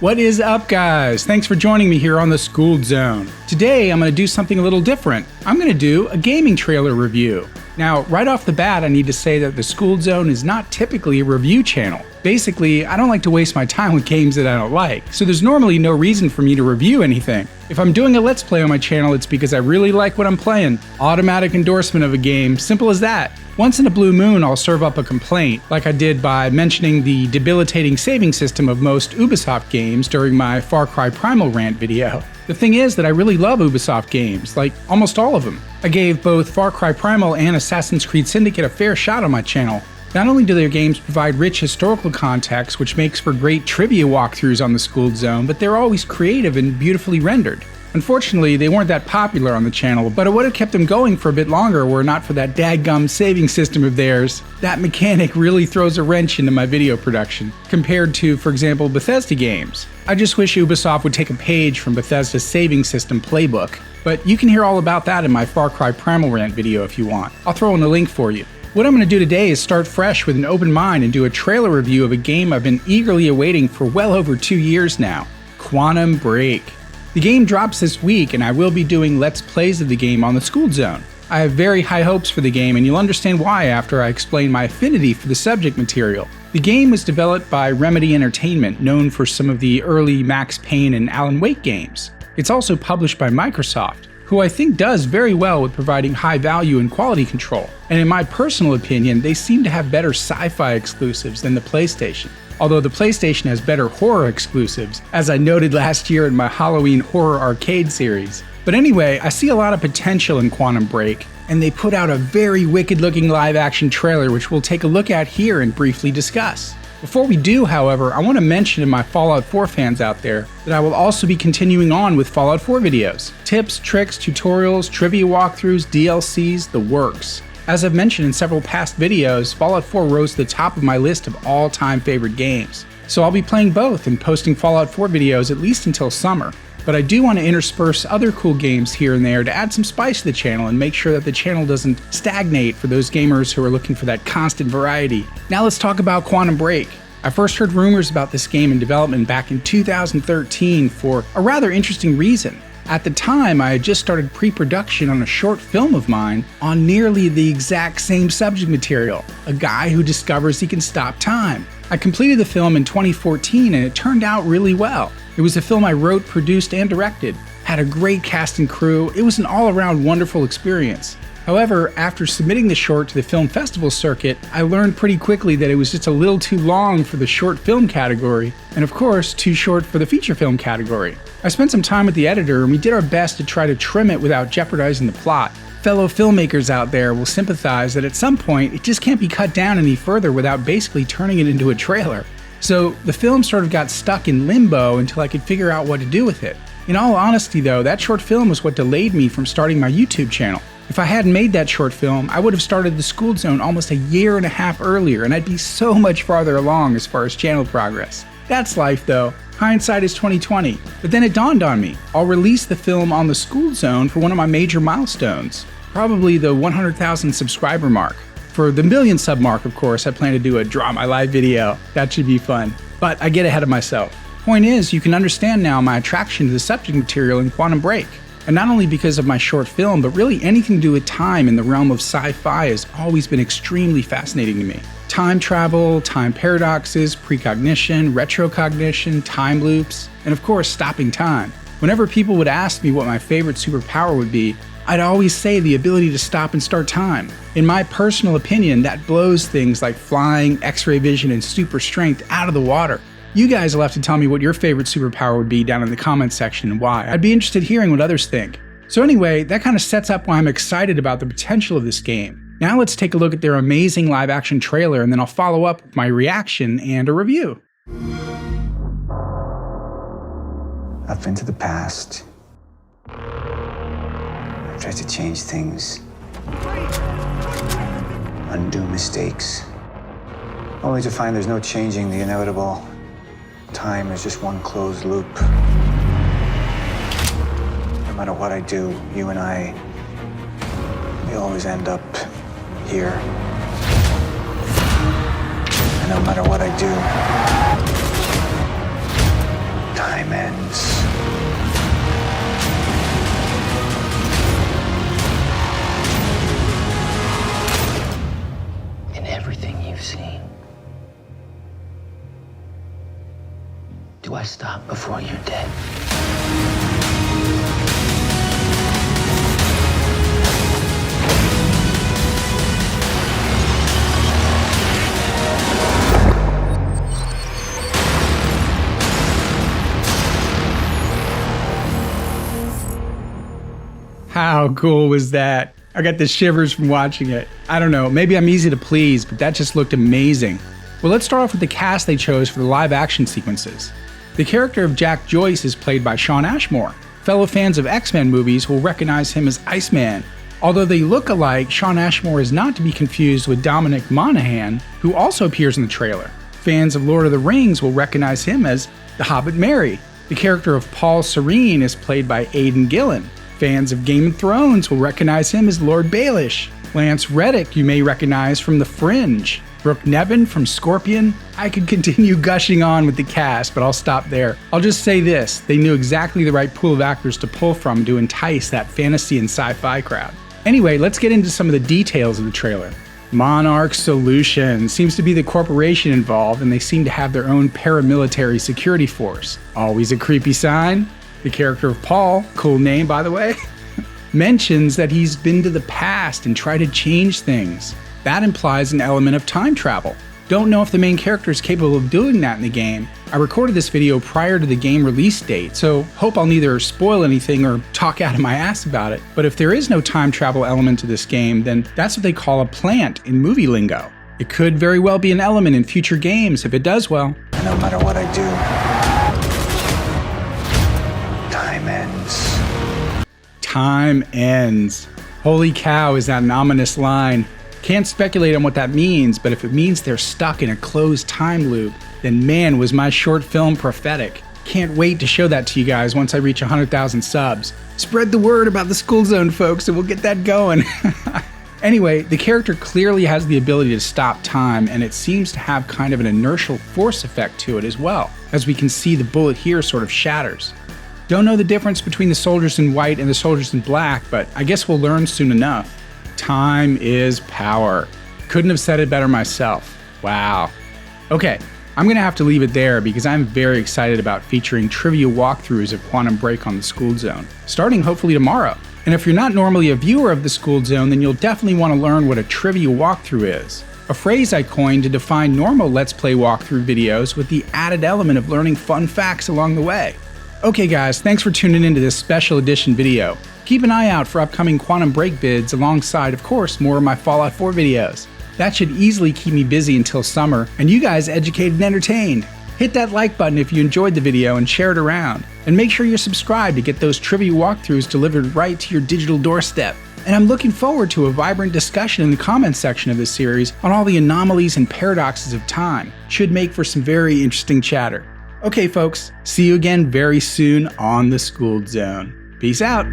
What is up, guys? Thanks for joining me here on the Skooled Zone. Today, I'm going to do something a little different. I'm going to do a gaming trailer review. Now, right off the bat, I need to say that the Skooled Zone is not typically a review channel. Basically, I don't like to waste my time with games that I don't like, so there's normally no reason for me to review anything. If I'm doing a Let's Play on my channel, it's because I really like what I'm playing. Automatic endorsement of a game, simple as that. Once in a blue moon, I'll serve up a complaint, like I did by mentioning the debilitating saving system of most Ubisoft games during my Far Cry Primal rant video. The thing is that I really love Ubisoft games, like almost all of them. I gave both Far Cry Primal and Assassin's Creed Syndicate a fair shot on my channel. Not only do their games provide rich historical context, which makes for great trivia walkthroughs on the Skooled Zone, but they're always creative and beautifully rendered. Unfortunately, they weren't that popular on the channel, but it would have kept them going for a bit longer were it not for that dadgum saving system of theirs. That mechanic really throws a wrench into my video production, compared to, for example, Bethesda games. I just wish Ubisoft would take a page from Bethesda's saving system playbook. But you can hear all about that in my Far Cry Primal rant video if you want. I'll throw in a link for you. What I'm going to do today is start fresh with an open mind and do a trailer review of a game I've been eagerly awaiting for well over 2 years now, Quantum Break. The game drops this week, and I will be doing Let's Plays of the game on the Skooled Zone. I have very high hopes for the game, and you'll understand why after I explain my affinity for the subject material. The game was developed by Remedy Entertainment, known for some of the early Max Payne and Alan Wake games. It's also published by Microsoft, who I think does very well with providing high value and quality control. And in my personal opinion, they seem to have better sci-fi exclusives than the PlayStation. Although the PlayStation has better horror exclusives, as I noted last year in my Halloween Horror Arcade series. But anyway, I see a lot of potential in Quantum Break, and they put out a very wicked-looking live-action trailer which we'll take a look at here and briefly discuss. Before we do, however, I want to mention to my Fallout 4 fans out there that I will also be continuing on with Fallout 4 videos. Tips, tricks, tutorials, trivia walkthroughs, DLCs, the works. As I've mentioned in several past videos, Fallout 4 rose to the top of my list of all-time favorite games. So I'll be playing both and posting Fallout 4 videos at least until summer. But I do want to intersperse other cool games here and there to add some spice to the channel and make sure that the channel doesn't stagnate for those gamers who are looking for that constant variety. Now let's talk about Quantum Break. I first heard rumors about this game in development back in 2013 for a rather interesting reason. At the time, I had just started pre-production on a short film of mine on nearly the exact same subject material, a guy who discovers he can stop time. I completed the film in 2014 and it turned out really well. It was a film I wrote, produced, and directed. Had a great cast and crew. It was an all-around wonderful experience. However, after submitting the short to the film festival circuit, I learned pretty quickly that it was just a little too long for the short film category, and of course, too short for the feature film category. I spent some time with the editor and we did our best to try to trim it without jeopardizing the plot. Fellow filmmakers out there will sympathize that at some point, it just can't be cut down any further without basically turning it into a trailer. So the film sort of got stuck in limbo until I could figure out what to do with it. In all honesty though, that short film was what delayed me from starting my YouTube channel. If I hadn't made that short film, I would have started the Skooled Zone almost a year and a half earlier, and I'd be so much farther along as far as channel progress. That's life though. Hindsight is 20/20. But then it dawned on me. I'll release the film on the Skooled Zone for one of my major milestones. Probably the 100,000 subscriber mark. For the million sub mark, of course, I plan to do a Draw My Live video. That should be fun. But I get ahead of myself. Point is, you can understand now my attraction to the subject material in Quantum Break. And not only because of my short film, but really anything to do with time in the realm of sci-fi has always been extremely fascinating to me. Time travel, time paradoxes, precognition, retrocognition, time loops, and of course stopping time. Whenever people would ask me what my favorite superpower would be, I'd always say the ability to stop and start time. In my personal opinion, that blows things like flying, X-ray vision, and super strength out of the water. You guys will have to tell me what your favorite superpower would be down in the comments section and why. I'd be interested hearing what others think. So anyway, that kind of sets up why I'm excited about the potential of this game. Now let's take a look at their amazing live action trailer and then I'll follow up with my reaction and a review. Up into the past. I've tried to change things. Undo mistakes. Only to find there's no changing the inevitable. Time is just one closed loop. No matter what I do, you and I we always end up here. And no matter what I do, time ends. In everything you've seen, do I stop before you're dead? How cool was that? I got the shivers from watching it. I don't know, maybe I'm easy to please, but that just looked amazing. Well, let's start off with the cast they chose for the live action sequences. The character of Jack Joyce is played by Shawn Ashmore. Fellow fans of X-Men movies will recognize him as Iceman. Although they look alike, Shawn Ashmore is not to be confused with Dominic Monaghan, who also appears in the trailer. Fans of Lord of the Rings will recognize him as the Hobbit Merry. The character of Paul Serene is played by Aidan Gillen. Fans of Game of Thrones will recognize him as Lord Baelish. Lance Reddick you may recognize from The Fringe. Brooke Nevin from Scorpion. I could continue gushing on with the cast, but I'll stop there. I'll just say this, they knew exactly the right pool of actors to pull from to entice that fantasy and sci-fi crowd. Anyway, let's get into some of the details of the trailer. Monarch Solutions seems to be the corporation involved, and they seem to have their own paramilitary security force. Always a creepy sign. The character of Paul, cool name by the way, mentions that he's been to the past and tried to change things. That implies an element of time travel. Don't know if the main character is capable of doing that in the game. I recorded this video prior to the game release date, so hope I'll neither spoil anything or talk out of my ass about it. But if there is no time travel element to this game, then that's what they call a plant in movie lingo. It could very well be an element in future games if it does well. And no matter what I do, time ends. Time ends. Holy cow, is that an ominous line. Can't speculate on what that means, but if it means they're stuck in a closed time loop, then man, was my short film prophetic. Can't wait to show that to you guys once I reach 100,000 subs. Spread the word about the Skooled Zone, folks, and we'll get that going. Anyway, the character clearly has the ability to stop time, and it seems to have kind of an inertial force effect to it as well. As we can see, the bullet here sort of shatters. Don't know the difference between the soldiers in white and the soldiers in black, but I guess we'll learn soon enough. Time is power. Couldn't have said it better myself. Wow. Okay, I'm gonna have to leave it there because I'm very excited about featuring trivia walkthroughs of Quantum Break on the Skooled Zone, starting hopefully tomorrow. And if you're not normally a viewer of the Skooled Zone, then you'll definitely want to learn what a trivia walkthrough is. A phrase I coined to define normal Let's Play walkthrough videos with the added element of learning fun facts along the way. Okay guys, thanks for tuning into this special edition video. Keep an eye out for upcoming Quantum Break vids alongside, of course, more of my Fallout 4 videos. That should easily keep me busy until summer, and you guys educated and entertained. Hit that like button if you enjoyed the video and share it around. And make sure you're subscribed to get those trivia walkthroughs delivered right to your digital doorstep. And I'm looking forward to a vibrant discussion in the comments section of this series on all the anomalies and paradoxes of time. Should make for some very interesting chatter. Okay folks, see you again very soon on the Skooled Zone. Peace out.